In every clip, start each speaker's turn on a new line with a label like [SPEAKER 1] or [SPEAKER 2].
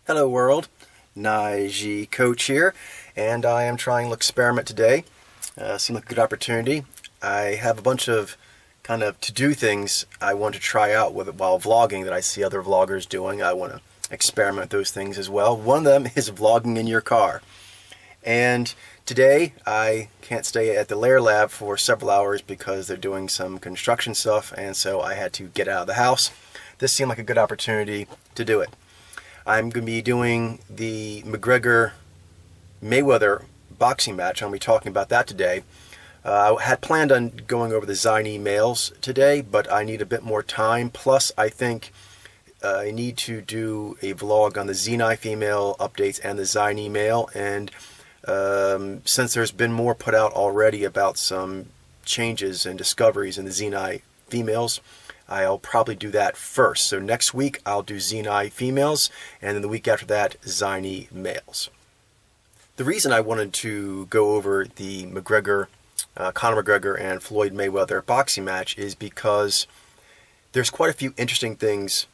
[SPEAKER 1] Hello world, Naiji Coach here, and I am trying an experiment today. Seemed like a good opportunity. I have a bunch of kind of to-do things I want to try out with it while vlogging that I see other vloggers doing. I want to experiment with those things as well. One of them is vlogging in your car. And today I can't stay at the Lair Lab for several hours because they're doing some construction stuff, and so I had to get out of the house. This seemed like a good opportunity to do it. I'm going to be doing the McGregor-Mayweather boxing match. I'll be talking about that today. I had planned on going over the Zine emails today, but I need a bit more time. Plus, I think I need to do a vlog on the Z-Knife email updates and the Zine email. And since there's been more put out already about some changes and discoveries in the Z-Knife emails, I'll probably do that first. So next week I'll do Z-Knife females, and then the week after that, Zine males. The reason I wanted to go over the Conor McGregor and Floyd Mayweather boxing match is because there's quite a few interesting things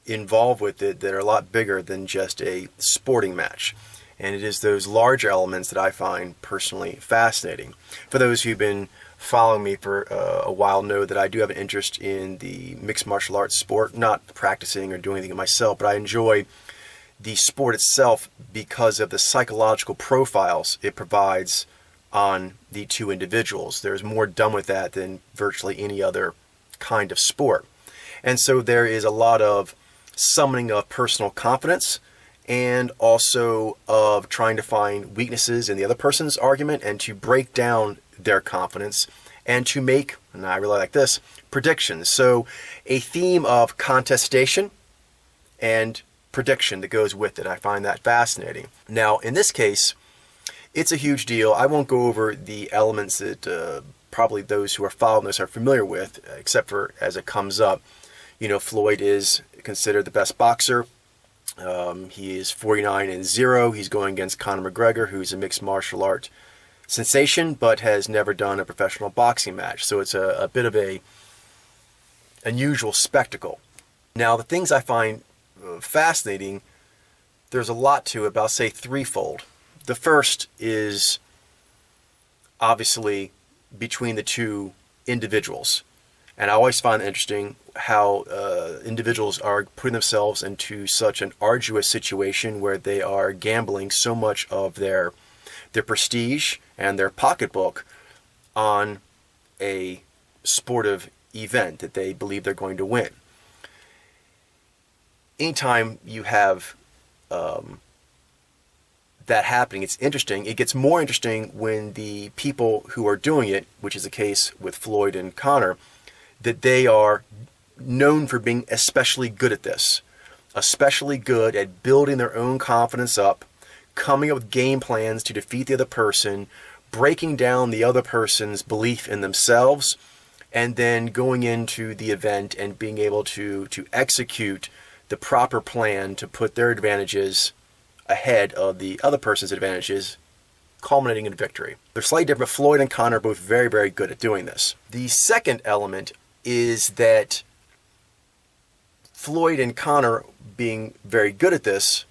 [SPEAKER 1] involved with it that are a lot bigger than just a sporting match. And it is those larger elements that I find personally fascinating. For those who've been following me for a while know that I do have an interest in the mixed martial arts sport, not practicing or doing anything myself, but I enjoy the sport itself because of the psychological profiles it provides on the two individuals. There's more done with that than virtually any other kind of sport. And so there is a lot of summoning of personal confidence and also of trying to find weaknesses in the other person's argument and to break down their confidence and to make, and I really like this, predictions. So a theme of contestation and prediction that goes with it. I find that fascinating. Now, in this case, it's a huge deal. I won't go over the elements that probably those who are following this are familiar with, except for as it comes up. You know, Floyd is considered the best boxer. He is 49-0. He's going against Conor McGregor, who's a mixed martial art sensation, but has never done a professional boxing match. So it's a bit of a unusual spectacle. Now, the things I find fascinating, there's a lot to it, but I'll say threefold. The first is obviously between the two individuals. And I always find it interesting how individuals are putting themselves into such an arduous situation where they are gambling so much of their prestige and their pocketbook on a sportive event that they believe they're going to win. Anytime you have that happening, it's interesting. It gets more interesting when the people who are doing it, which is the case with Floyd and Conor, that they are known for being especially good at this, especially good at building their own confidence up, coming up with game plans to defeat the other person, breaking down the other person's belief in themselves, and then going into the event and being able to execute the proper plan to put their advantages ahead of the other person's advantages, culminating in victory. They're slightly different. Floyd and Conor are both very, very good at doing this. The second element is that Floyd and Conor being very good at this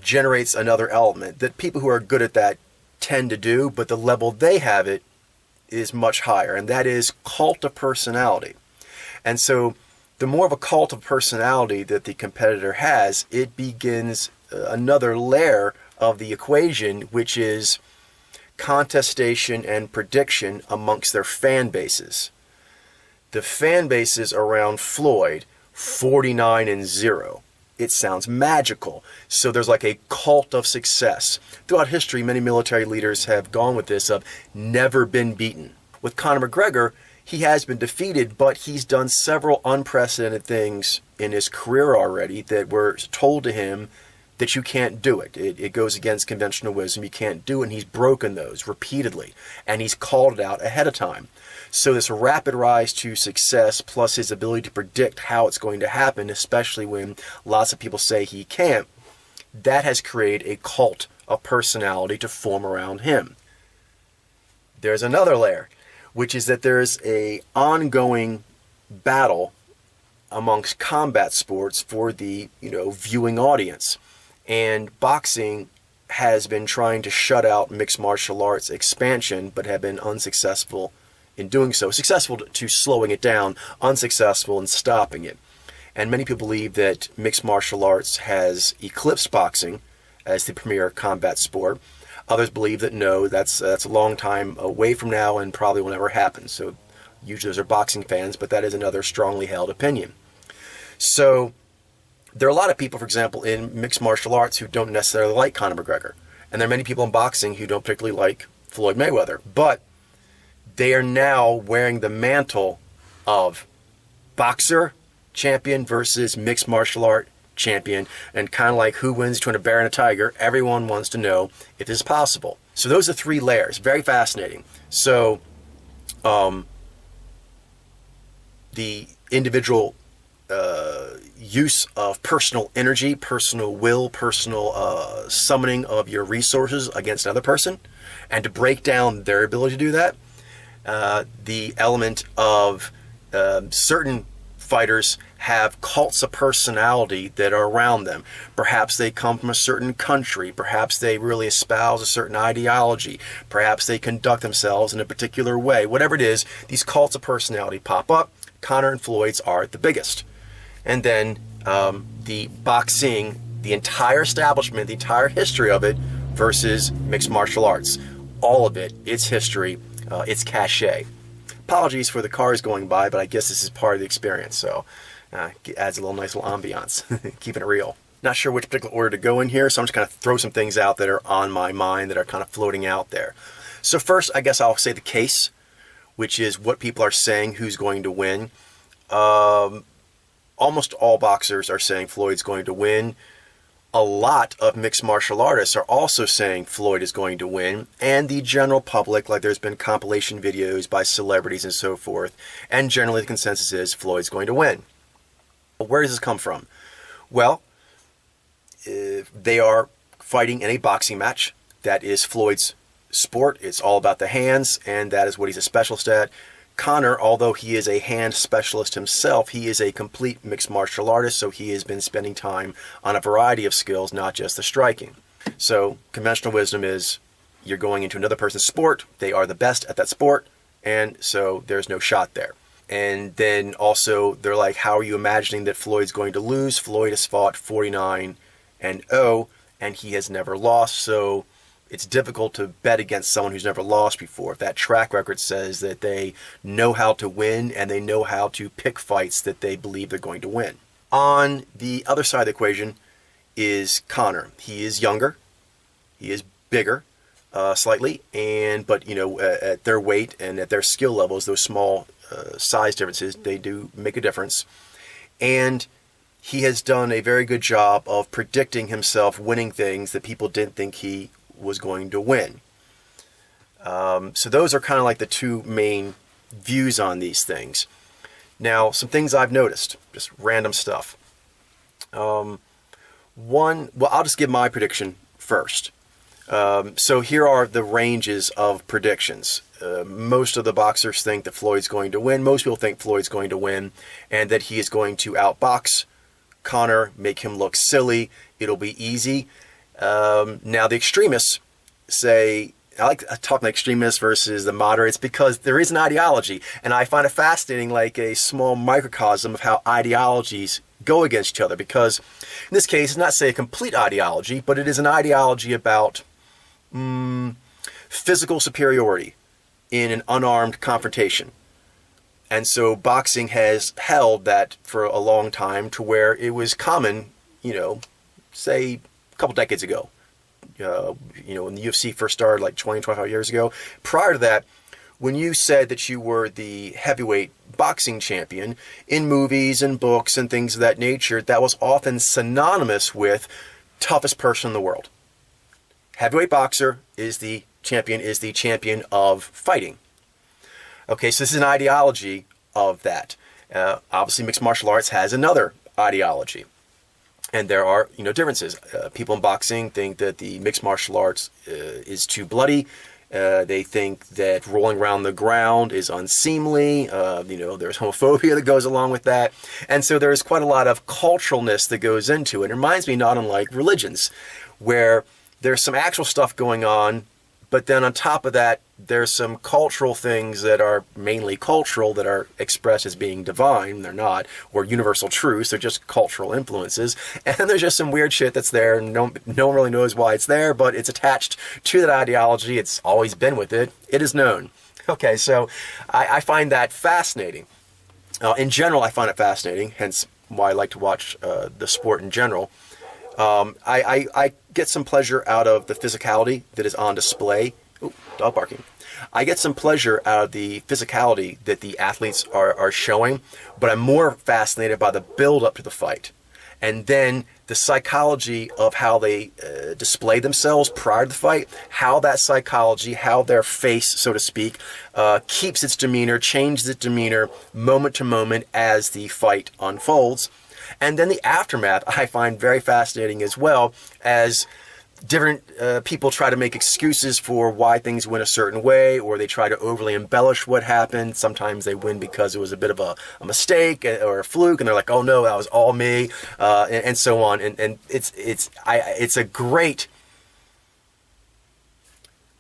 [SPEAKER 1] generates another element that people who are good at that tend to do, but the level they have it is much higher, and that is cult of personality. And so the more of a cult of personality that the competitor has, it begins another layer of the equation, which is contestation and prediction amongst their fan bases. The fan bases around Floyd, 49-0. It sounds magical. So there's like a cult of success. Throughout history, many military leaders have gone with this of never been beaten. With Conor McGregor, he has been defeated, but he's done several unprecedented things in his career already that were told to him that you can't do it. It goes against conventional wisdom. You can't do it, and he's broken those repeatedly, and he's called it out ahead of time. So this rapid rise to success, plus his ability to predict how it's going to happen, especially when lots of people say he can't, that has created a cult of personality to form around him. There's another layer, which is that there's a ongoing battle amongst combat sports for the, viewing audience. And boxing has been trying to shut out mixed martial arts expansion, but have been unsuccessful in doing so. Successful to slowing it down, unsuccessful in stopping it. And many people believe that mixed martial arts has eclipsed boxing as the premier combat sport. Others believe that no, that's a long time away from now and probably will never happen. So usually those are boxing fans, but that is another strongly held opinion. So there are a lot of people, for example, in mixed martial arts who don't necessarily like Conor McGregor. And there are many people in boxing who don't particularly like Floyd Mayweather. But they are now wearing the mantle of boxer champion versus mixed martial art champion, and kind of like who wins between a bear and a tiger. Everyone wants to know if this is possible. So those are 3 layers. Very fascinating. So the individual use of personal energy, personal will, personal summoning of your resources against another person, and to break down their ability to do that. The element of certain fighters have cults of personality that are around them. Perhaps they come from a certain country. Perhaps they really espouse a certain ideology. Perhaps they conduct themselves in a particular way. Whatever it is, these cults of personality pop up. Conor and Floyd's are the biggest. And then the boxing, the entire establishment, the entire history of it versus mixed martial arts. All of it, its history, its cachet. Apologies for the cars going by, but I guess this is part of the experience, so it adds a nice little ambiance, keeping it real. Not sure which particular order to go in here, so I'm just going to throw some things out that are on my mind that are kind of floating out there. So first, I guess I'll say the case, which is what people are saying who's going to win. Almost all boxers are saying Floyd's going to win. A lot of mixed martial artists are also saying Floyd is going to win, and the general public, like there's been compilation videos by celebrities and so forth, and generally the consensus is Floyd's going to win. But where does this come from? Well, they are fighting in a boxing match. That is Floyd's sport. It's all about the hands, and that is what he's a specialist at. Conor, although he is a hand specialist himself, he is a complete mixed martial artist, so he has been spending time on a variety of skills, not just the striking. So conventional wisdom is you're going into another person's sport, they are the best at that sport, and so there's no shot there. And then also they're like, how are you imagining that Floyd's going to lose? Floyd has fought 49-0, and he has never lost, so it's difficult to bet against someone who's never lost before. If that track record says that they know how to win and they know how to pick fights that they believe they're going to win. On the other side of the equation is Conor. He is younger. He is bigger, slightly, but at their weight and at their skill levels, those small size differences, they do make a difference. And he has done a very good job of predicting himself winning things that people didn't think he was going to win. So those are kind of like the 2 main views on these things. Now, some things I've noticed, just random stuff. I'll just give my prediction first. So here are the ranges of predictions. Most of the boxers think that Floyd's going to win. Most people think Floyd's going to win and that he is going to outbox Conor, make him look silly. It'll be easy. Now the extremists say, I like talking like extremists versus the moderates because there is an ideology, and I find it fascinating, like a small microcosm of how ideologies go against each other, because in this case it's not say a complete ideology, but it is an ideology about physical superiority in an unarmed confrontation. And so boxing has held that for a long time, to where it was common, say a couple decades ago, when the UFC first started, like 20, 25 years ago. Prior to that, when you said that you were the heavyweight boxing champion, in movies and books and things of that nature, that was often synonymous with toughest person in the world. Heavyweight boxer is the champion of fighting. Okay, so this is an ideology of that. Obviously, mixed martial arts has another ideology. And there are, differences. People in boxing think that the mixed martial arts is too bloody, They think that rolling around the ground is unseemly. There's homophobia that goes along with that. And so there's quite a lot of culturalness that goes into it. It reminds me not unlike religions, where there's some actual stuff going on, but then on top of that, there's some cultural things that are mainly cultural that are expressed as being divine. They're not, or universal truths. They're just cultural influences. And then there's just some weird shit that's there, and no one really knows why it's there, but it's attached to that ideology. It's always been with it. It is known. Okay, so I find that fascinating. In general, I find it fascinating, hence why I like to watch the sport in general. I get some pleasure out of the physicality that is on display. Ooh, dog barking. I get some pleasure out of the physicality that the athletes are showing, but I'm more fascinated by the build up to the fight. And then the psychology of how they display themselves prior to the fight, how that psychology, how their face, so to speak, keeps its demeanor, changes its demeanor moment to moment as the fight unfolds. And then the aftermath I find very fascinating as well, as different people try to make excuses for why things went a certain way, or they try to overly embellish what happened. Sometimes they win because it was a bit of a mistake or a fluke, and they're like, "Oh no, that was all me," and so on. And it's a great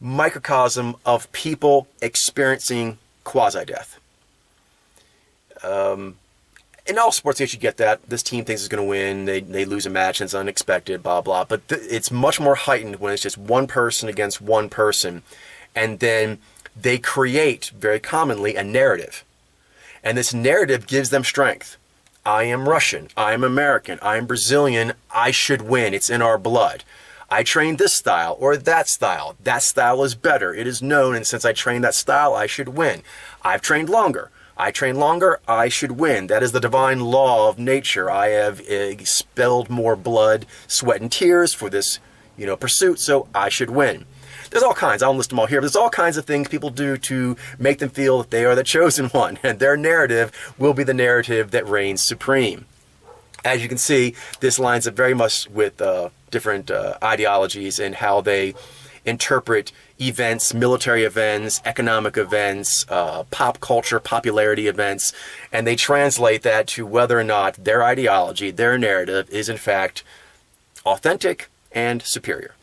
[SPEAKER 1] microcosm of people experiencing quasi-death. In all sports, you should get that. This team thinks it's going to win. They lose a match, and it's unexpected, blah, blah. But it's much more heightened when it's just one person against one person. And then they create, very commonly, a narrative. And this narrative gives them strength. I am Russian. I am American. I am Brazilian. I should win. It's in our blood. I trained this style or that style. That style is better. It is known, and since I trained that style, I should win. I've trained longer. I train longer, I should win. That is the divine law of nature. I have expelled more blood, sweat, and tears for this, pursuit, so I should win. There's all kinds. I won't list them all here, but there's all kinds of things people do to make them feel that they are the chosen one, and their narrative will be the narrative that reigns supreme. As you can see, this lines up very much with different ideologies and how they interpret events, military events, economic events, pop culture, popularity events, and they translate that to whether or not their ideology, their narrative is in fact authentic and superior.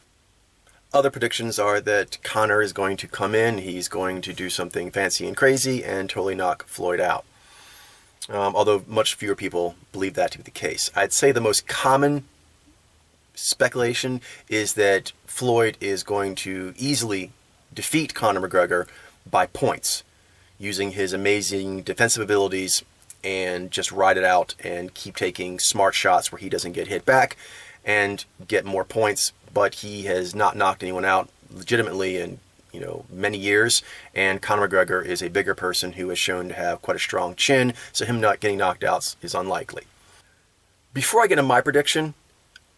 [SPEAKER 1] Other predictions are that Conor is going to come in, he's going to do something fancy and crazy and totally knock Floyd out. Although much fewer people believe that to be the case. I'd say the most common speculation is that Floyd is going to easily defeat Conor McGregor by points, using his amazing defensive abilities and just ride it out and keep taking smart shots where he doesn't get hit back and get more points. But he has not knocked anyone out legitimately in many years, and Conor McGregor is a bigger person who has shown to have quite a strong chin, so him not getting knocked out is unlikely. Before I get into my prediction,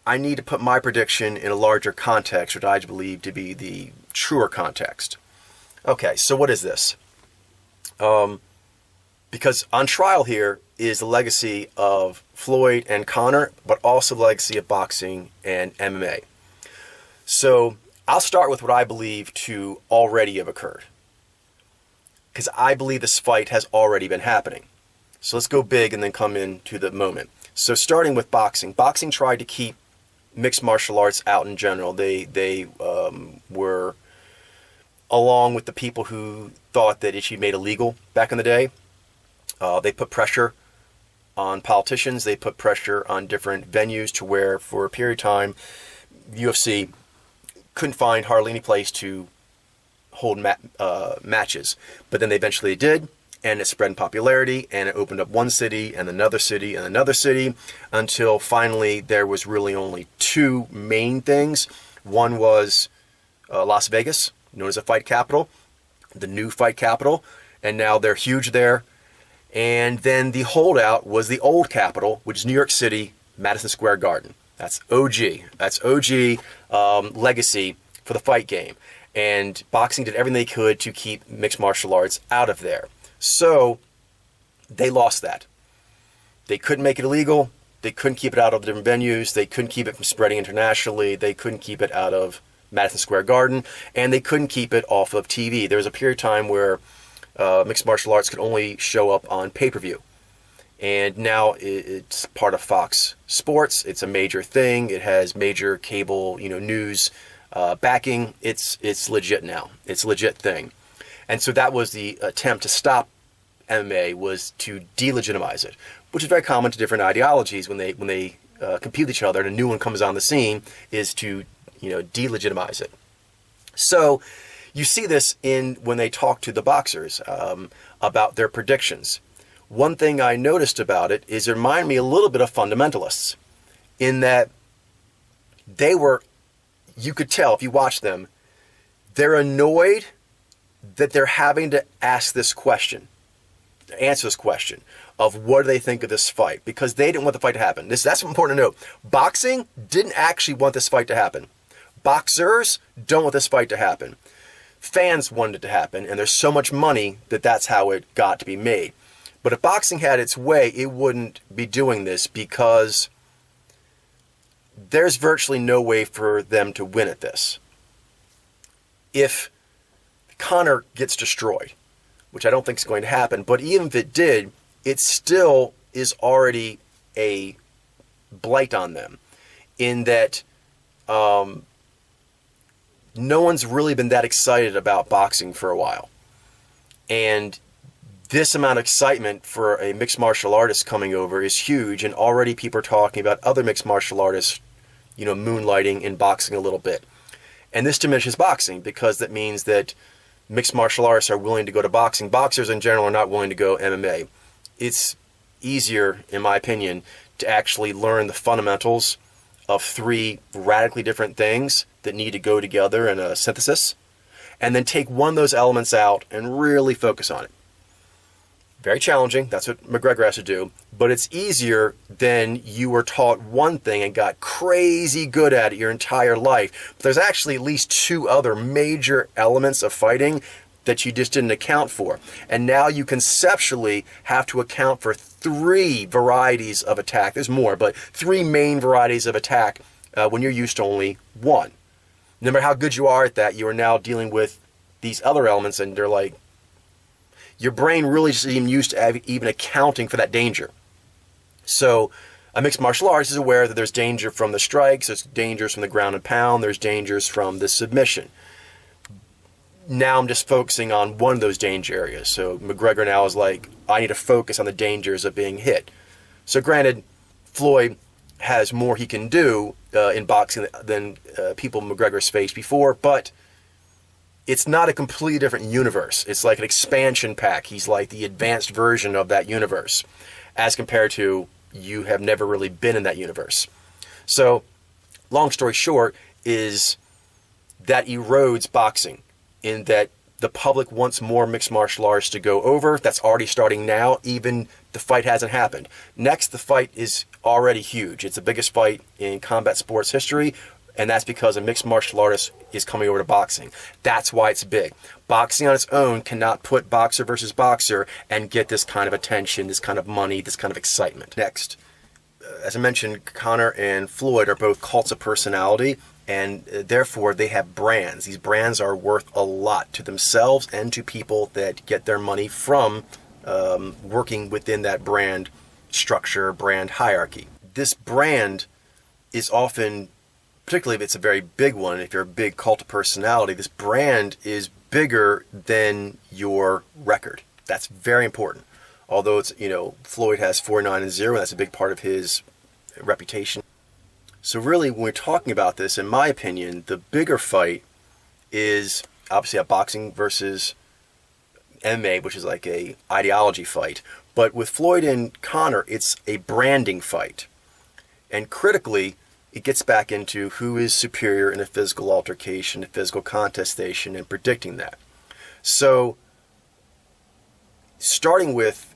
[SPEAKER 1] I need to put my prediction in a larger context, which I believe to be the truer context. Okay, so what is this? Because on trial here is the legacy of Floyd and Conor, but also the legacy of boxing and MMA. So I'll start with what I believe to already have occurred, because I believe this fight has already been happening. So let's go big and then come into the moment. So starting with boxing. Boxing tried to keep mixed martial arts out in general. They were, along with the people who thought that it should be made illegal back in the day, they put pressure on politicians. They put pressure on different venues to where, for a period of time, UFC couldn't find hardly any place to hold matches. But then they eventually did, and it spread in popularity, and it opened up one city and another city and another city until finally there was really only two main things. One was Las Vegas, known as a fight capital, the new fight capital, and now they're huge there. And then the holdout was the old capital, which is New York City, Madison Square Garden. That's OG. That's OG legacy for the fight game. And boxing did everything they could to keep mixed martial arts out of there. So they lost that. They couldn't make it illegal. They couldn't keep it out of the different venues. They couldn't keep it from spreading internationally. They couldn't keep it out of Madison Square Garden, and they couldn't keep it off of TV. There was a period of time where mixed martial arts could only show up on pay-per-view. And now it's part of Fox Sports. It's a major thing. It has major cable, news backing. It's legit now. It's a legit thing. And so that was the attempt to stop MMA, was to delegitimize it, which is very common to different ideologies when they compete with each other and a new one comes on the scene, is to delegitimize it. So you see this when they talk to the boxers about their predictions. One thing I noticed about it is it reminded me a little bit of fundamentalists, in that you could tell if you watch them, they're annoyed that they're having to answer this question of what do they think of this fight, because they didn't want the fight to happen. That's important to note. Boxing didn't actually want this fight to happen. Boxers don't want this fight to happen. Fans wanted it to happen, and there's so much money that's how it got to be made. But if boxing had its way, it wouldn't be doing this, because there's virtually no way for them to win at this. If Conor gets destroyed, which I don't think is going to happen, but even if it did, it still is already a blight on them, in that no one's really been that excited about boxing for a while. And this amount of excitement for a mixed martial artist coming over is huge, and already people are talking about other mixed martial artists, moonlighting in boxing a little bit. And this diminishes boxing, because that means that mixed martial artists are willing to go to boxing. Boxers in general are not willing to go MMA. It's easier, in my opinion, to actually learn the fundamentals of three radically different things that need to go together in a synthesis, and then take one of those elements out and really focus on it. Very challenging. That's what McGregor has to do. But it's easier than you were taught one thing and got crazy good at it your entire life. But there's actually at least two other major elements of fighting that you just didn't account for. And now you conceptually have to account for three varieties of attack. There's more, but three main varieties of attack when you're used to only one. No matter how good you are at that, you are now dealing with these other elements, and they're like, your brain really isn't even used to even accounting for that danger. So a mixed martial artist is aware that there's danger from the strikes, there's dangers from the ground and pound, there's dangers from the submission. Now I'm just focusing on one of those danger areas. So McGregor now is like, I need to focus on the dangers of being hit. So granted, Floyd has more he can do in boxing than people McGregor's faced before, but it's not a completely different universe. It's like an expansion pack. He's like the advanced version of that universe, as compared to you have never really been in that universe. So, long story short, is that erodes boxing, in that the public wants more mixed martial arts to go over. That's already starting now, even the fight hasn't happened. Next, the fight is already huge. It's the biggest fight in combat sports history, and that's because a mixed martial artist is coming over to boxing. That's why it's big. Boxing on its own cannot put boxer versus boxer and get this kind of attention, this kind of money, this kind of excitement. Next, as I mentioned, Conor and Floyd are both cults of personality, and therefore they have brands. These brands are worth a lot to themselves and to people that get their money from working within that brand structure, brand hierarchy. This brand is often, particularly if it's a very big one, if you're a big cult of personality, this brand is bigger than your record. That's very important. Although it's, Floyd has 49-0, and that's a big part of his reputation. So really, when we're talking about this, in my opinion, the bigger fight is obviously a boxing versus MMA, which is like a ideology fight. But with Floyd and Conor, it's a branding fight. And critically, it gets back into who is superior in a physical altercation, a physical contestation, and predicting that. So, starting with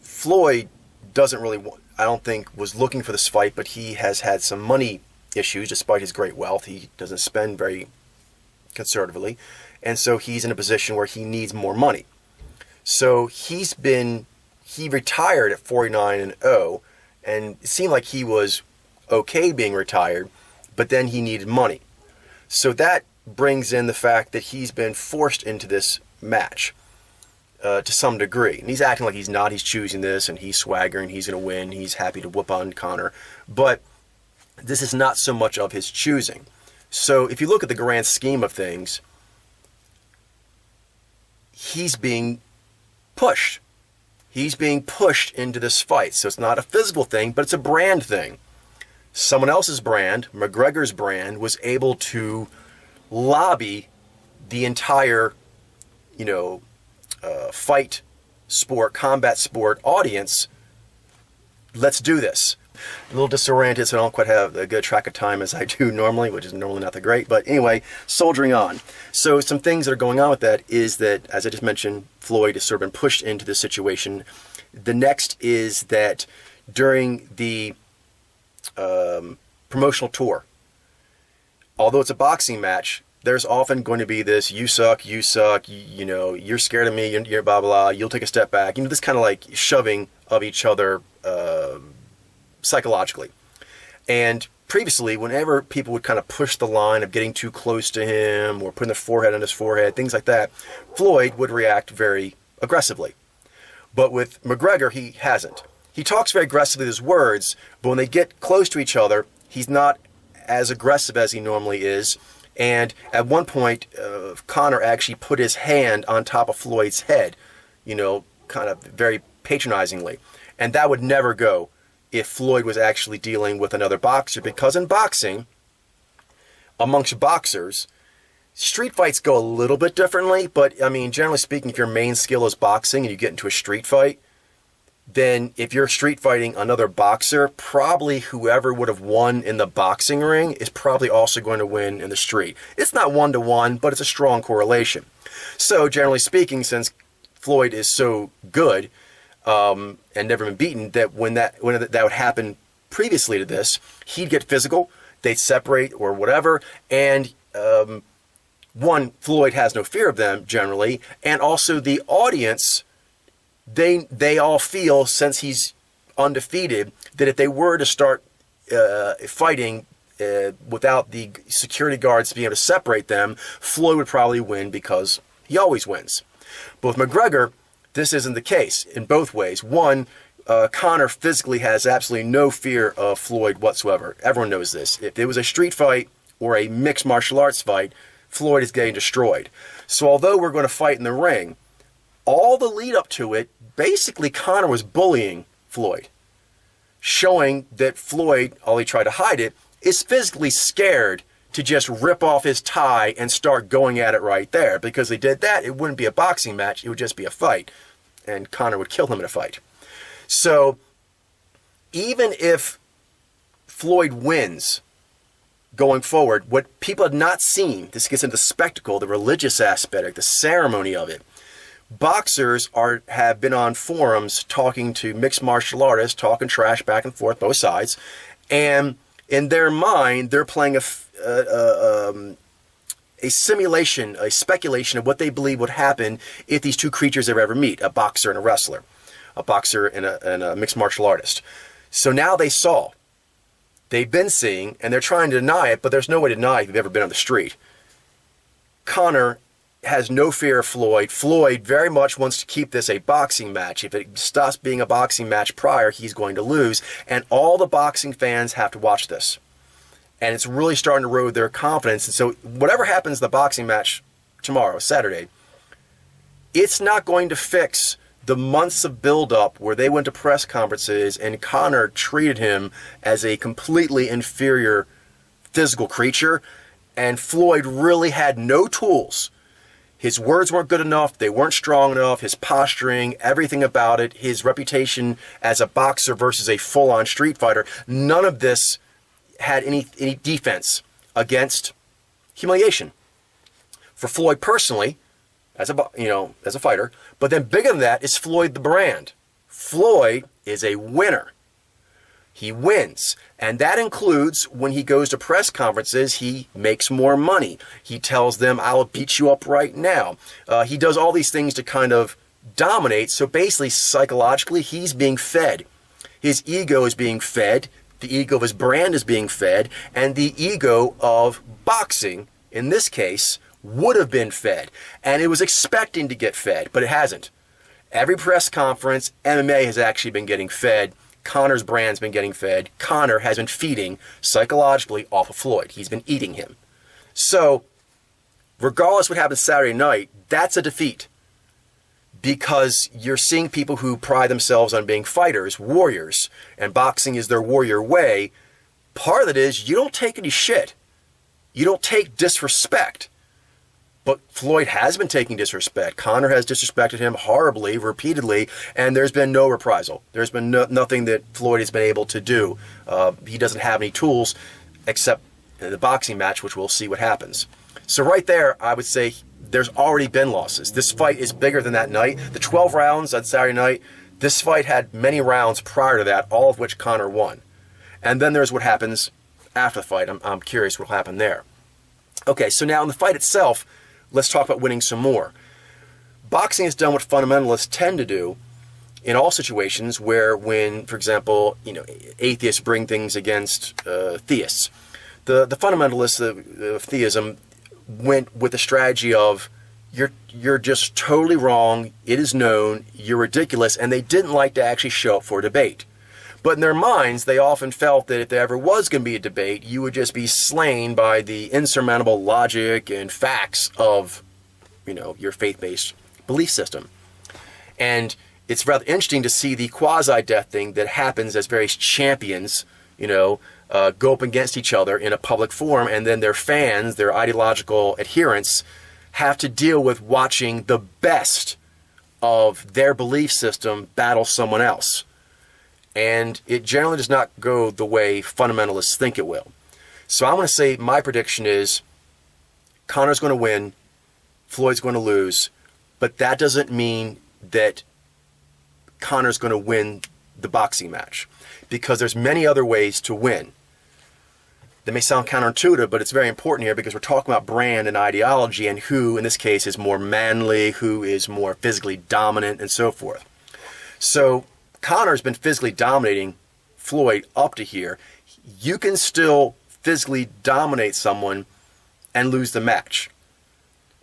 [SPEAKER 1] Floyd doesn't really, I don't think, was looking for this fight, but he has had some money issues despite his great wealth. He doesn't spend very conservatively, and so he's in a position where he needs more money. So he retired at 49-0, and it seemed like he was okay being retired, but then he needed money. So that brings in the fact that he's been forced into this match to some degree. And he's acting like he's not. He's choosing this, and he's swaggering. He's going to win. He's happy to whoop on Conor. But this is not so much of his choosing. So if you look at the grand scheme of things, he's being pushed. He's being pushed into this fight. So it's not a physical thing, but it's a brand thing. Someone else's brand, McGregor's brand, was able to lobby the entire, fight sport, combat sport audience. Let's do this. A little disoriented, so I don't quite have a good track of time as I do normally, which is normally not that great. But anyway, soldiering on. So some things that are going on with that is that, as I just mentioned, Floyd has sort of been pushed into this situation. The next is that during the promotional tour, although it's a boxing match, there's often going to be this, you suck, you're scared of me, you're blah, blah, you'll take a step back. This kind of like shoving of each other psychologically. And previously, whenever people would kind of push the line of getting too close to him or putting their forehead on his forehead, things like that, Floyd would react very aggressively. But with McGregor, he hasn't. He talks very aggressively with his words, but when they get close to each other, he's not as aggressive as he normally is. And at one point, Conor actually put his hand on top of Floyd's head, kind of very patronizingly. And that would never go if Floyd was actually dealing with another boxer, because in boxing, amongst boxers, street fights go a little bit differently, but generally speaking, if your main skill is boxing and you get into a street fight, then if you're street fighting another boxer, probably whoever would have won in the boxing ring is probably also going to win in the street. It's not 1-to-1, but it's a strong correlation. So generally speaking, since Floyd is so good, and never been beaten, that when that would happen previously to this, he'd get physical, they'd separate or whatever, and one, Floyd has no fear of them generally, and also the audience, they all feel, since he's undefeated, that if they were to start fighting without the security guards being able to separate them, Floyd would probably win because he always wins. But with McGregor, this isn't the case in both ways. One, Conor physically has absolutely no fear of Floyd whatsoever. Everyone knows this. If it was a street fight or a mixed martial arts fight, Floyd is getting destroyed. So although we're going to fight in the ring, all the lead up to it, basically Conor was bullying Floyd, showing that Floyd, although he tried to hide it, is physically scared to just rip off his tie and start going at it right there. Because if they did that, it wouldn't be a boxing match, it would just be a fight. And Conor would kill him in a fight. So, even if Floyd wins going forward, what people have not seen, this gets into the spectacle, the religious aspect, the ceremony of it. Boxers have been on forums talking to mixed martial artists, talking trash back and forth, both sides, and in their mind, they're playing a simulation, a speculation of what they believe would happen if these two creatures ever meet, a boxer and a wrestler, a boxer and a mixed martial artist. So now they've been seeing, and they're trying to deny it, but there's no way to deny it if you've ever been on the street. Conor has no fear of Floyd. Floyd very much wants to keep this a boxing match. If it stops being a boxing match prior, he's going to lose. And all the boxing fans have to watch this. And it's really starting to erode their confidence. And so whatever happens in the boxing match tomorrow, Saturday, it's not going to fix the months of build-up where they went to press conferences and Conor treated him as a completely inferior physical creature. And Floyd really had no tools. His words weren't good enough, they weren't strong enough, his posturing, everything about it, his reputation as a boxer versus a full-on street fighter, none of this had any defense against humiliation. For Floyd personally, as a fighter, but then bigger than that is Floyd the brand. Floyd is a winner. He wins. And that includes when he goes to press conferences, he makes more money. He tells them, I'll beat you up right now. He does all these things to kind of dominate. So basically, psychologically, he's being fed. His ego is being fed. The ego of his brand is being fed. And the ego of boxing in this case, would have been fed. And it was expecting to get fed, but it hasn't. Every press conference, MMA has actually been getting fed. Conor's brand's been getting fed. Conor has been feeding psychologically off of Floyd. He's been eating him. So, regardless what happens Saturday night, that's a defeat. Because you're seeing people who pride themselves on being fighters, warriors, and boxing is their warrior way. Part of it is you don't take any shit. You don't take disrespect. But Floyd has been taking disrespect. Conor has disrespected him horribly, repeatedly, and there's been no reprisal. There's been nothing that Floyd has been able to do. He doesn't have any tools except the boxing match, which we'll see what happens. So right there, I would say there's already been losses. This fight is bigger than that night. The 12 rounds on Saturday night, this fight had many rounds prior to that, all of which Conor won. And then there's what happens after the fight. I'm curious what will happen there. Okay, so now in the fight itself, let's talk about winning some more. Boxing has done what fundamentalists tend to do in all situations where when, for example, atheists bring things against theists. The fundamentalists of theism went with the strategy of you're just totally wrong, it is known, you're ridiculous, and they didn't like to actually show up for a debate. But in their minds, they often felt that if there ever was going to be a debate, you would just be slain by the insurmountable logic and facts of, your faith-based belief system. And it's rather interesting to see the quasi-death thing that happens as various champions, go up against each other in a public forum, and then their fans, their ideological adherents, have to deal with watching the best of their belief system battle someone else. And it generally does not go the way fundamentalists think it will. So I'm going to say my prediction is Conor's going to win, Floyd's going to lose, but that doesn't mean that Conor's going to win the boxing match, because there's many other ways to win. That may sound counterintuitive, but it's very important here because we're talking about brand and ideology and who, in this case, is more manly, who is more physically dominant, and so forth. So Conor's been physically dominating Floyd up to here. You can still physically dominate someone and lose the match.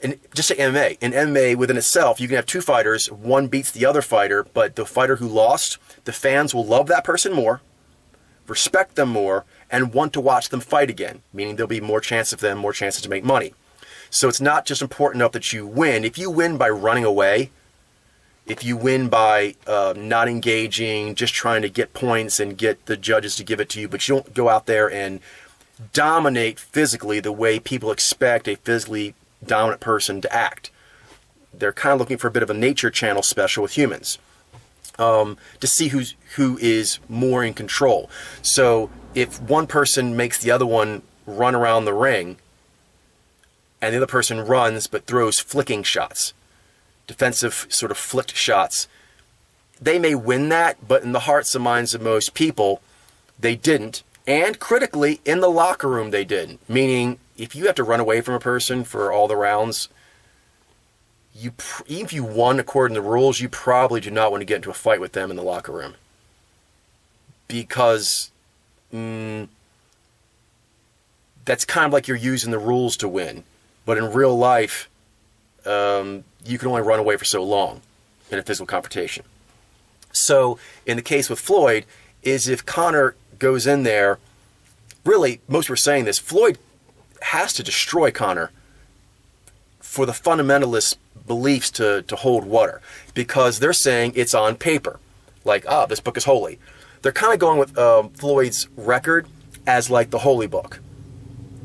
[SPEAKER 1] And just say MMA. In MMA within itself, you can have two fighters, one beats the other fighter, but the fighter who lost, the fans will love that person more, respect them more, and want to watch them fight again, meaning there'll be more chance of them, more chances to make money. So it's not just important enough that you win. If you win by running away, if you win by not engaging, just trying to get points and get the judges to give it to you, but you don't go out there and dominate physically the way people expect a physically dominant person to act. They're kind of looking for a bit of a nature channel special with humans to see who is more in control. So if one person makes the other one run around the ring and the other person runs but throws flicking shots, defensive sort of flicked shots, they may win that, but in the hearts and minds of most people, they didn't. And critically, in the locker room, they didn't. Meaning, if you have to run away from a person for all the rounds, even if you won according to the rules, you probably do not want to get into a fight with them in the locker room. Because that's kind of like you're using the rules to win. But in real life, you can only run away for so long in a physical confrontation. So in the case with Floyd, is if Conor goes in there, really, most were saying this, Floyd has to destroy Conor for the fundamentalist beliefs to hold water, because they're saying it's on paper. Like, this book is holy. They're kind of going with Floyd's record as like the holy book.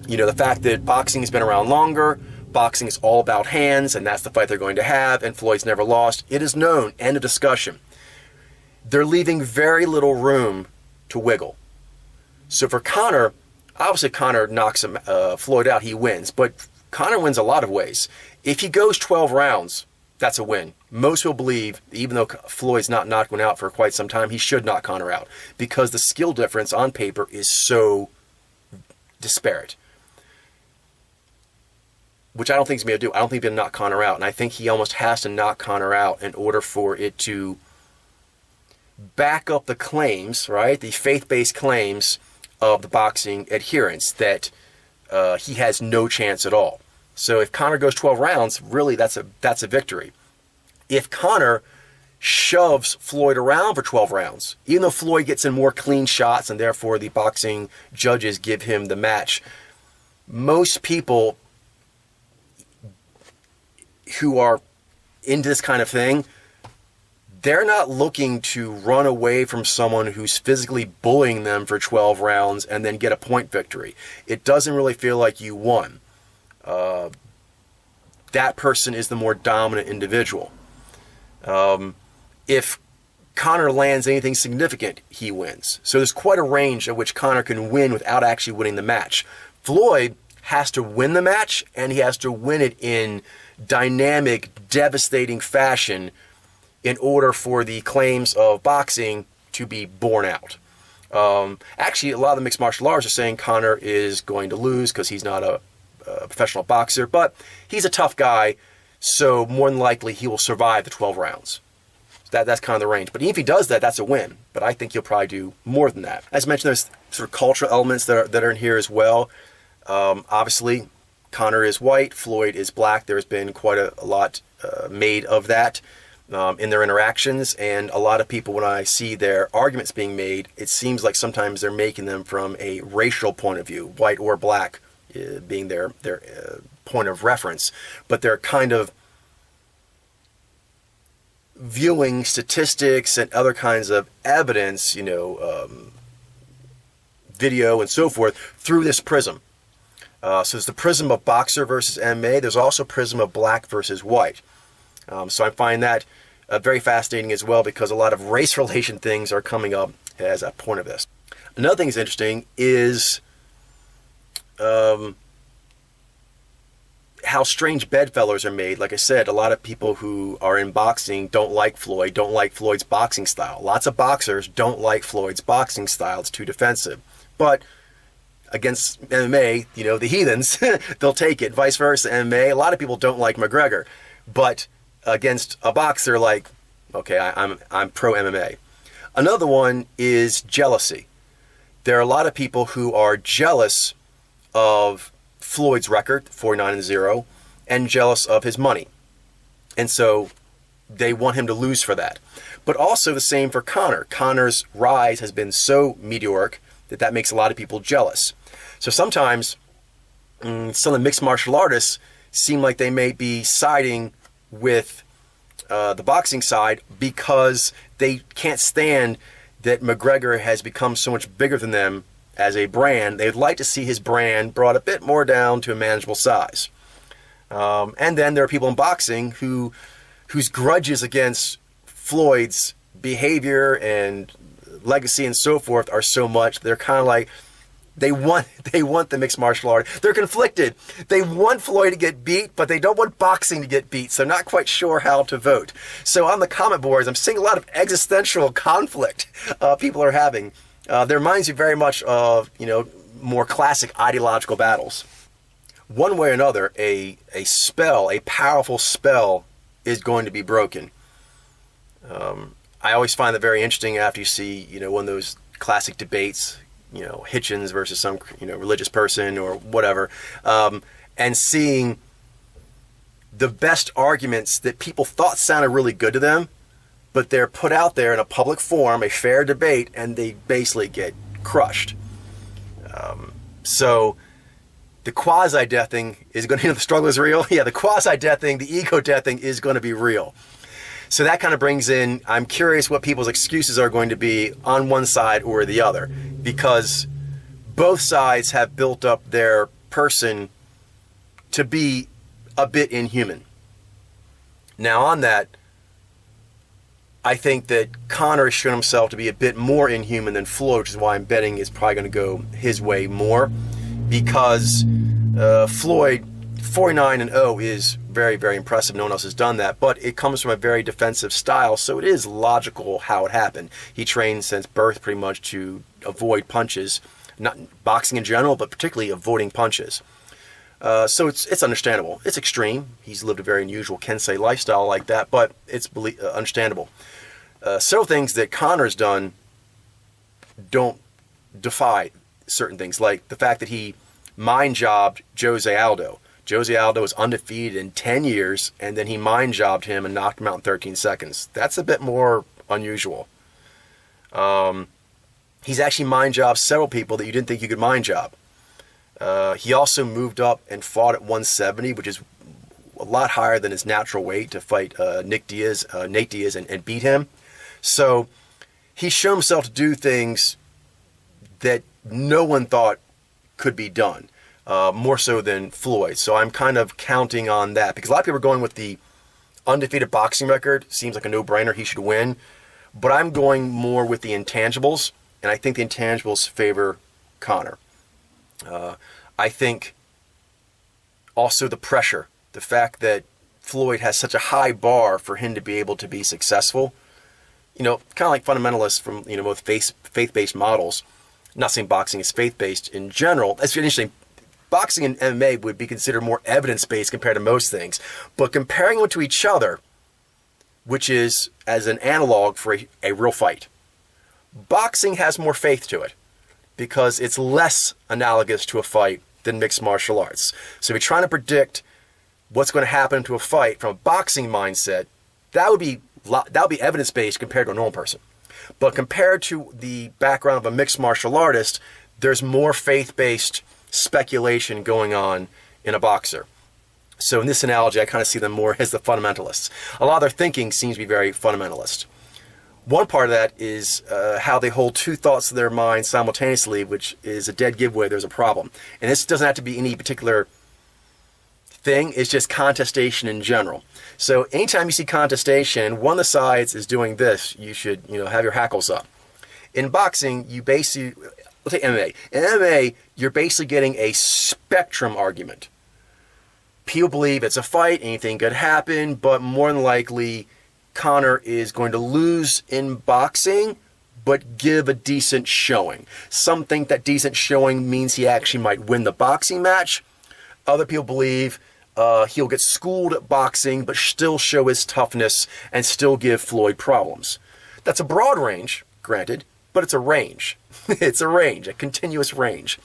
[SPEAKER 1] The fact that boxing has been around longer, boxing is all about hands, and that's the fight they're going to have, and Floyd's never lost. It is known. End of discussion. They're leaving very little room to wiggle. So for Conor, obviously Conor knocks Floyd out, he wins. But Conor wins a lot of ways. If he goes 12 rounds, that's a win. Most will believe, even though Floyd's not knocked one out for quite some time, he should knock Conor out, because the skill difference on paper is so disparate. Which I don't think he's going to do. I don't think he's going to knock Conor out. And I think he almost has to knock Conor out in order for it to back up the claims, right? The faith-based claims of the boxing adherents that he has no chance at all. So if Conor goes 12 rounds, really that's a victory. If Conor shoves Floyd around for 12 rounds, even though Floyd gets in more clean shots and therefore the boxing judges give him the match, most people who are into this kind of thing, they're not looking to run away from someone who's physically bullying them for 12 rounds and then get a point victory. It doesn't really feel like you won. That person is the more dominant individual. If Conor lands anything significant, he wins. So there's quite a range at which Conor can win without actually winning the match. Floyd has to win the match, and he has to win it in dynamic, devastating fashion in order for the claims of boxing to be borne out. Actually, a lot of the mixed martial artists are saying Conor is going to lose because he's not a professional boxer, but he's a tough guy, so more than likely he will survive the 12 rounds. That's kind of the range. But even if he does that, that's a win. But I think he'll probably do more than that. As mentioned, there's sort of cultural elements that are in here as well. Obviously, Conor is white, Floyd is black. There's been quite a lot made of that in their interactions. And a lot of people, when I see their arguments being made, it seems like sometimes they're making them from a racial point of view, white or black being their point of reference. But they're kind of viewing statistics and other kinds of evidence, video and so forth, through this prism. So there's the prism of boxer versus MMA. There's also prism of black versus white. So I find that very fascinating as well, because a lot of race relation things are coming up as a point of this. Another thing that's interesting is how strange bedfellows are made. Like I said, a lot of people who are in boxing don't like Floyd, don't like Floyd's boxing style. Lots of boxers don't like Floyd's boxing style. It's too defensive. But against MMA, the heathens, they'll take it. Vice versa, MMA, a lot of people don't like McGregor. But against a boxer, like, okay, I'm pro MMA. Another one is jealousy. There are a lot of people who are jealous of Floyd's record, 49-0, and jealous of his money. And so they want him to lose for that. But also the same for Conor. Conor's rise has been so meteoric that makes a lot of people jealous. So sometimes some of the mixed martial artists seem like they may be siding with the boxing side because they can't stand that McGregor has become so much bigger than them as a brand. They'd like to see his brand brought a bit more down to a manageable size. And then there are people in boxing whose grudges against Floyd's behavior and legacy and so forth are so much, they're kind of like, they want the mixed martial art. They're conflicted. They want Floyd to get beat, but they don't want boxing to get beat, so not quite sure how to vote. So on the comment boards, I'm seeing a lot of existential conflict people are having. That reminds you very much of, more classic ideological battles. One way or another, a powerful spell is going to be broken. I always find that very interesting after you see, one of those classic debates, Hitchens versus some, religious person or whatever, and seeing the best arguments that people thought sounded really good to them, but they're put out there in a public forum, a fair debate, and they basically get crushed. So the quasi-death thing is going to, the struggle is real. Yeah, the quasi-death thing, the ego-death thing is going to be real. So that kind of brings in, I'm curious what people's excuses are going to be on one side or the other, because both sides have built up their person to be a bit inhuman. Now on that, I think that Conor has shown himself to be a bit more inhuman than Floyd, which is why I'm betting it's probably going to go his way more, because Floyd 49-0 is very, very impressive. No one else has done that, but it comes from a very defensive style, so it is logical how it happened. He trained since birth pretty much to avoid punches, not boxing in general, but particularly avoiding punches. So it's understandable. It's extreme. He's lived a very unusual Kensei lifestyle like that, but it's understandable. Several things that Conor's done don't defy certain things, like the fact that he mind jobbed Jose Aldo. Jose Aldo was undefeated in 10 years, and then he mind jobbed him and knocked him out in 13 seconds. That's a bit more unusual. He's actually mind jobbed several people that you didn't think you could mind job. He also moved up and fought at 170, which is a lot higher than his natural weight, to fight Nate Diaz and beat him. So he's shown himself to do things that no one thought could be done, more so than Floyd. So I'm kind of counting on that, because a lot of people are going with the undefeated boxing record. Seems like a no-brainer, he should win. But I'm going more with the intangibles, and I think the intangibles favor Conor. I think also the pressure, the fact that Floyd has such a high bar for him to be able to be successful. Kind of like fundamentalists from, both faith-based models. I'm not saying boxing is faith-based in general. That's interesting. Boxing and MMA would be considered more evidence-based compared to most things. But comparing them to each other, which is as an analog for a real fight, boxing has more faith to it because it's less analogous to a fight than mixed martial arts. So if you're trying to predict what's going to happen to a fight from a boxing mindset, that would be evidence-based compared to a normal person. But compared to the background of a mixed martial artist, there's more faith-based speculation going on in a boxer. So in this analogy, I kind of see them more as the fundamentalists. A lot of their thinking seems to be very fundamentalist. One part of that is how they hold two thoughts in their mind simultaneously, which is a dead giveaway. There's a problem. And this doesn't have to be any particular thing. It's just contestation in general. So anytime you see contestation, one of the sides is doing this, you should have your hackles up. In boxing, you basically, let's take MMA. In MMA, you're basically getting a spectrum argument. People believe it's a fight, anything could happen, but more than likely, Conor is going to lose in boxing, but give a decent showing. Some think that decent showing means he actually might win the boxing match. Other people believe he'll get schooled at boxing, but still show his toughness and still give Floyd problems. That's a broad range, granted, but it's a range. It's a range, a continuous range.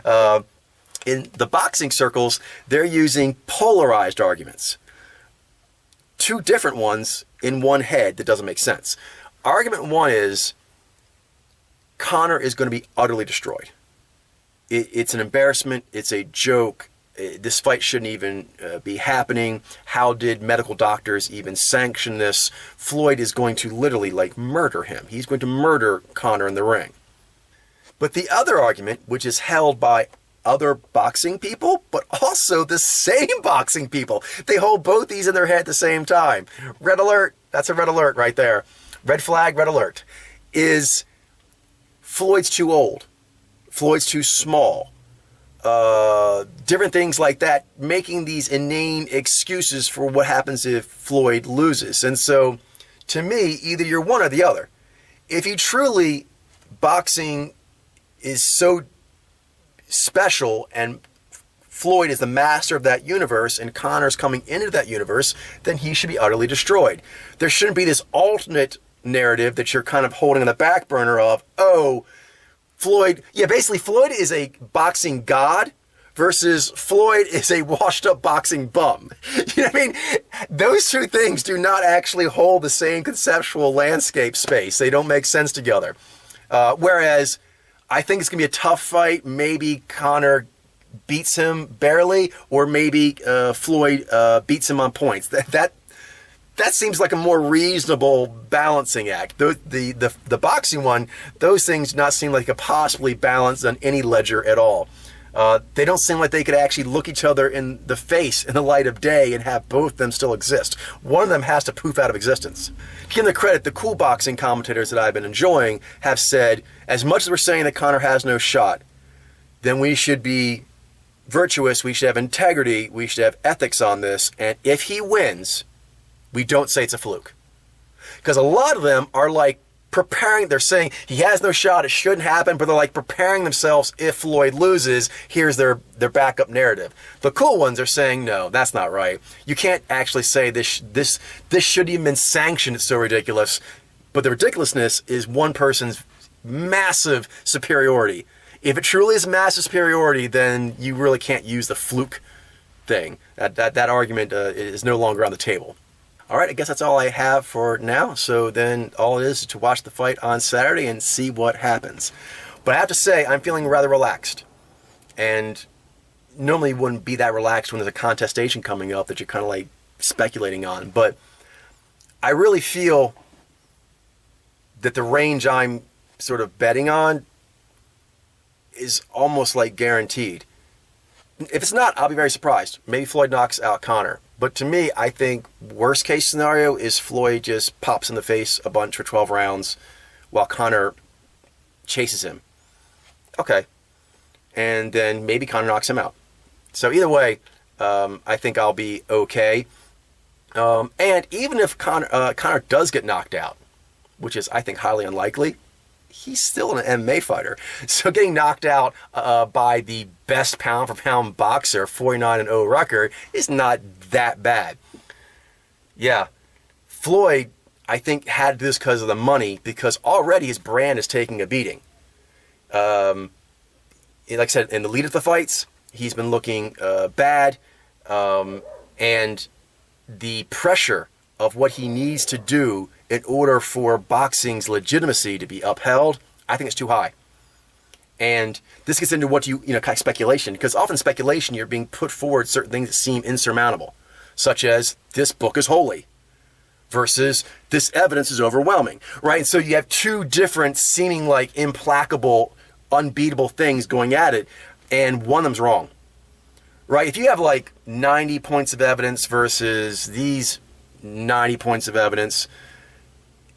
[SPEAKER 1] In the boxing circles, they're using polarized arguments. Two different ones in one head that doesn't make sense. Argument one is Conor is going to be utterly destroyed. It's an embarrassment. It's a joke. This fight shouldn't even be happening. How did medical doctors even sanction this? Floyd is going to literally murder him. He's going to murder Conor in the ring. But the other argument, which is held by other boxing people, but also the same boxing people, they hold both these in their head at the same time. Red alert. That's a red alert right there. Red flag, red alert. Is Floyd's too old. Floyd's too small. Different things like that, making these inane excuses for what happens if Floyd loses. And so, to me, either you're one or the other. If you truly, boxing is so special and Floyd is the master of that universe and Conor's coming into that universe, then he should be utterly destroyed. There shouldn't be this alternate narrative that you're kind of holding on the back burner of, Floyd, basically Floyd is a boxing god versus Floyd is a washed up boxing bum. You know what I mean? Those two things do not actually hold the same conceptual landscape space. They don't make sense together. Whereas I think it's going to be a tough fight. Maybe Conor beats him barely, or maybe Floyd beats him on points. That seems like a more reasonable balancing act. The boxing one, those things do not seem like they could possibly balance on any ledger at all. They don't seem like they could actually look each other in the face in the light of day and have both of them still exist. One of them has to poof out of existence. To give them the credit, the cool boxing commentators that I've been enjoying have said, as much as we're saying that Conor has no shot, then we should be virtuous, we should have integrity, we should have ethics on this, and if he wins, we don't say it's a fluke. Because a lot of them are preparing, they're saying he has no shot, it shouldn't happen, but they're preparing themselves if Floyd loses, here's their backup narrative. The cool ones are saying, no, that's not right. You can't actually say this shouldn't even been sanctioned, it's so ridiculous. But the ridiculousness is one person's massive superiority If it truly is massive superiority, then you really can't use the fluke thing. That argument is no longer on the table. All right, I guess that's all I have for now. So then all it is to watch the fight on Saturday and see what happens. But I have to say, I'm feeling rather relaxed. And normally wouldn't be that relaxed when there's a contestation coming up that you're kind of like speculating on. But I really feel that the range I'm sort of betting on is almost like guaranteed. If it's not, I'll be very surprised. Maybe Floyd knocks out Conor. But to me, I think worst case scenario is Floyd just pops in the face a bunch for 12 rounds while Conor chases him. Okay. And then maybe Conor knocks him out. So either way, I think I'll be okay. And even if Conor does get knocked out, which is, I think, highly unlikely, he's still an MMA fighter. So getting knocked out by the best pound-for-pound boxer, 49-0 record, is not that bad. Yeah, Floyd, I think, had this because of the money, because already his brand is taking a beating. Like I said, in the lead of the fights, he's been looking bad, and the pressure of what he needs to do in order for boxing's legitimacy to be upheld, I think it's too high. And this gets into what kind of speculation, because often speculation, you're being put forward certain things that seem insurmountable, such as this book is holy versus this evidence is overwhelming, right? And so you have two different seeming like implacable, unbeatable things going at it, and one of them's wrong, right? If you have like 90 points of evidence versus these 90 points of evidence,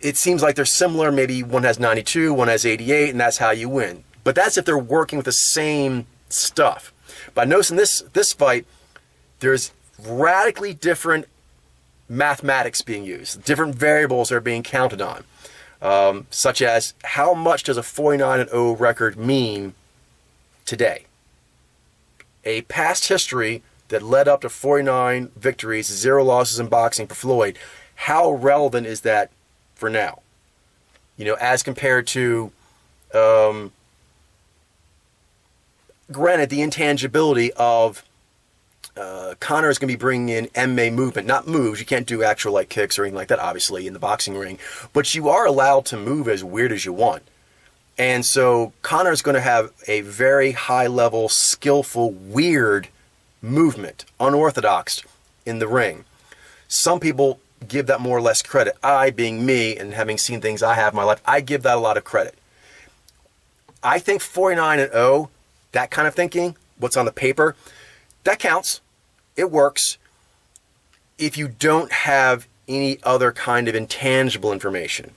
[SPEAKER 1] it seems like they're similar. Maybe one has 92, one has 88, and that's how you win. But that's if they're working with the same stuff. But notice in this fight, there's radically different mathematics being used. Different variables are being counted on, such as how much does a 49-0 record mean today? A past history that led up to 49 victories, 0 losses in boxing for Floyd. How relevant is that for now? As compared to, granted, the intangibility of Conor is going to be bringing in MMA movement, not moves. You can't do actual like kicks or anything like that, obviously, in the boxing ring. But you are allowed to move as weird as you want. And so Conor is going to have a very high-level, skillful, weird movement, unorthodox in the ring. Some people give that more or less credit. I, being me and having seen things I have in my life, I give that a lot of credit. I think 49-0, that kind of thinking, what's on the paper, that counts. It works if you don't have any other kind of intangible information.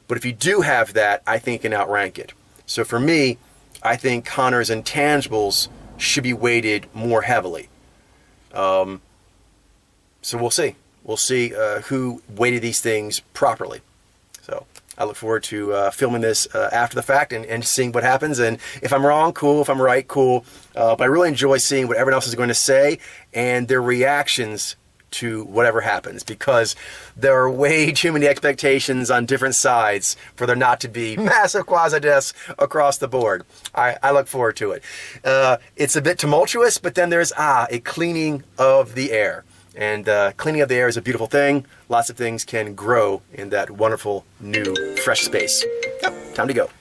[SPEAKER 1] But if you do have that, I think you can outrank it. So for me, I think Conor's intangibles should be weighted more heavily. So we'll see. We'll see who weighted these things properly. So I look forward to filming this after the fact and seeing what happens. And if I'm wrong, cool. If I'm right, cool. But I really enjoy seeing what everyone else is going to say and their reactions to whatever happens, because there are way too many expectations on different sides for there not to be massive quasi-deaths across the board. I look forward to it. It's a bit tumultuous, but then there's a cleaning of the air. And cleaning of the air is a beautiful thing. Lots of things can grow in that wonderful, new, fresh space. Yep, time to go.